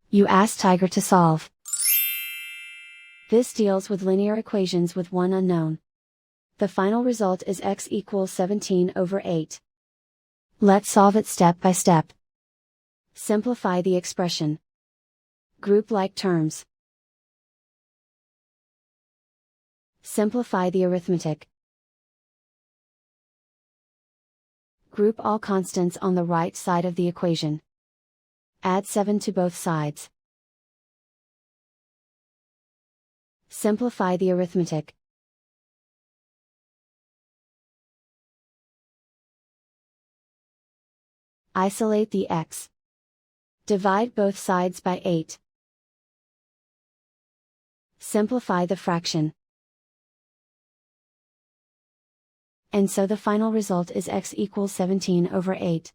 You ask Tiger to solve. This deals with linear equations with one unknown. The final result is x equals 17/8. Let's solve it step by step. Simplify the expression. Group like terms. Simplify the arithmetic. Group all constants on the right side of the equation. Add 7 to both sides. Simplify the arithmetic. Isolate the x. Divide both sides by 8. Simplify the fraction. And so the final result is x equals 17/8.